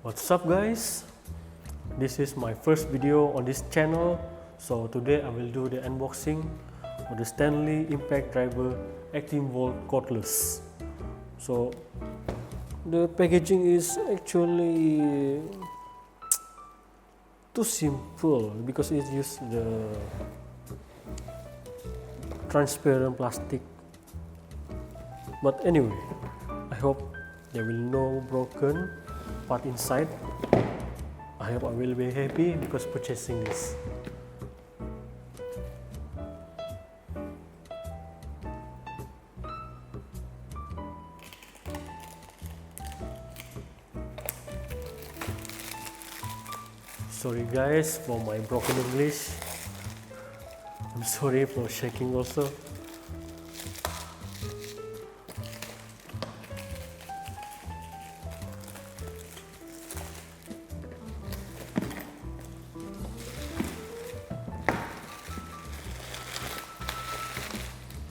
What's up guys? This is my first video on this channel, so today I will do the unboxing of the Stanley impact driver 18V cordless. So the packaging is actually too simple because it uses the transparent plastic, but anyway, I hope there will no broken part inside. I hope I will be happy because purchasing this. Sorry guys for my broken English. I'm sorry for shaking also.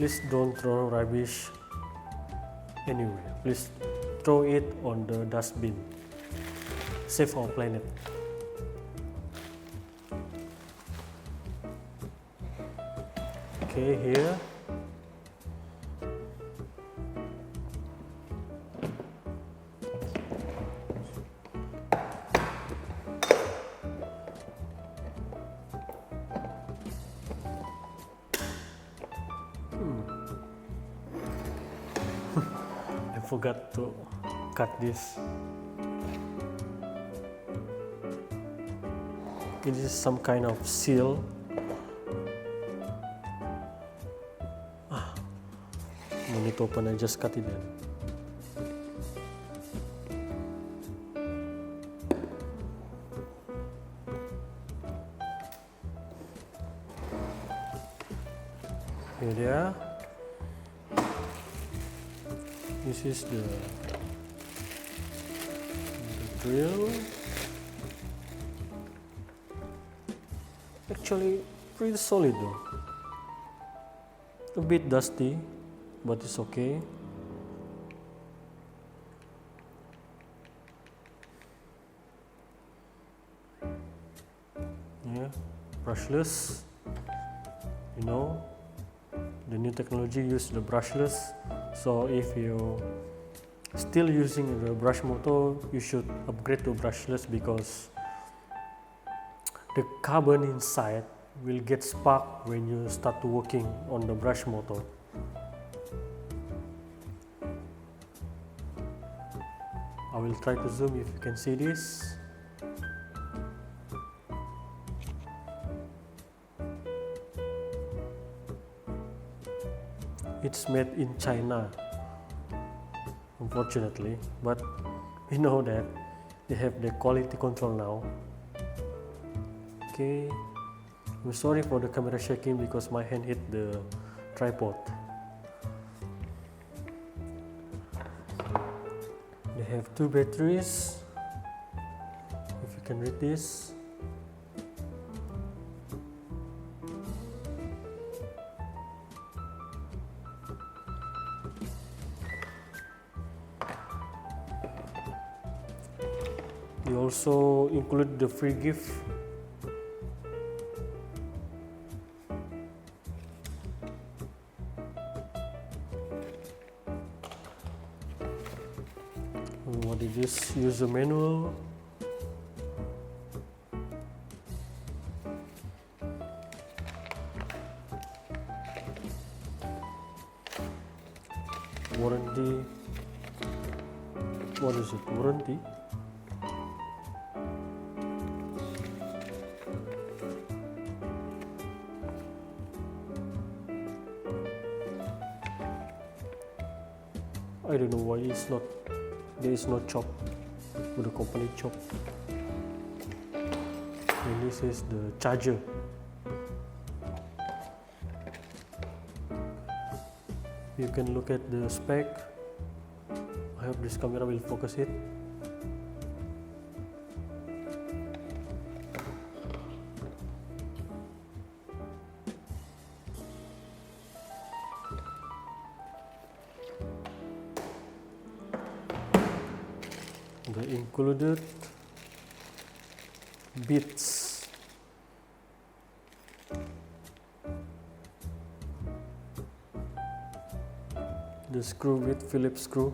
Please don't throw rubbish anywhere. Please throw it on the dustbin. Save our planet. Okay, here. I forgot to cut this. It is some kind of seal. No need to open, I just cut it in. Here they are. This is the drill. Actually pretty solid though. A bit dusty, but it's okay. Yeah, brushless. You know, the new technology use the brushless. So if you still using the brush motor, you should upgrade to brushless because the carbon inside will get spark when you start to working on the brush motor. I will try to zoom if you can see this. It's made in China, unfortunately, but we know that they have the quality control now. Okay, I'm sorry for the camera shaking because my hand hit the tripod. They have two batteries, if you can read this. They also include the free gift. What is this? User manual. Warranty. What is it? Warranty? I don't know why it's not. There is no chop with the company chop. And this is the charger. You can look at the spec. I hope this camera will focus it. The included bits. The screw with Phillips screw,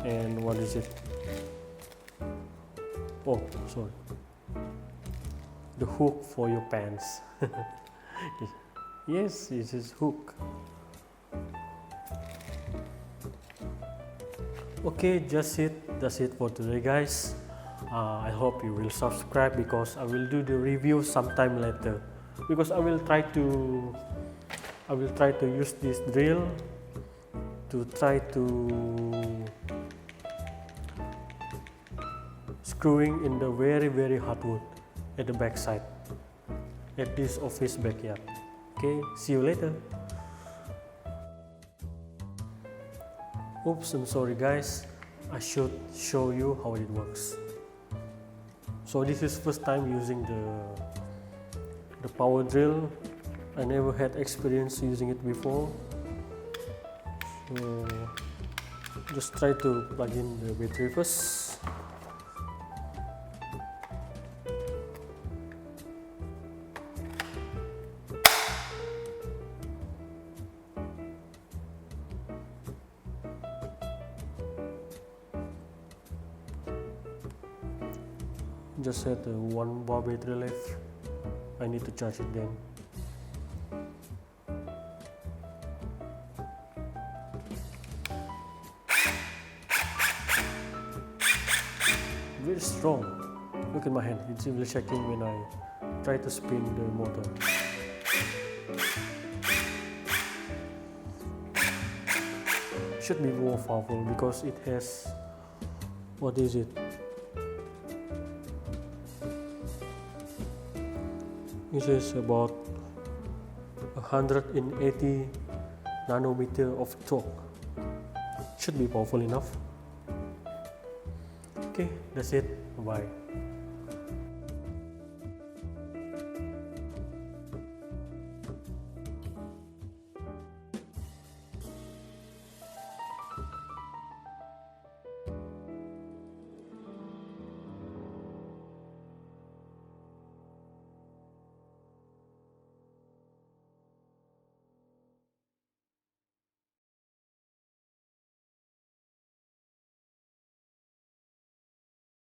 and what is it? Oh, sorry. The hook for your pants. Yes, it is hook. Okay, that's it for today, guys. I hope you will subscribe because I will do the review sometime later. Because I will try to use this drill to try to screwing in the very hard wood at the back side at this office backyard. Okay, see you later. Oops, I'm sorry guys, I should show you how it works. So this is first time using the power drill. I never had experience using it before. So just try to plug in the battery first. Just had one bar battery left. I need to charge it then. Very strong. Look at my hand, it's really shaking when I try to spin the motor. Should be more powerful because it has, what is it? This is about 180 nanometer of torque. Should be powerful enough. Okay, that's it. Bye.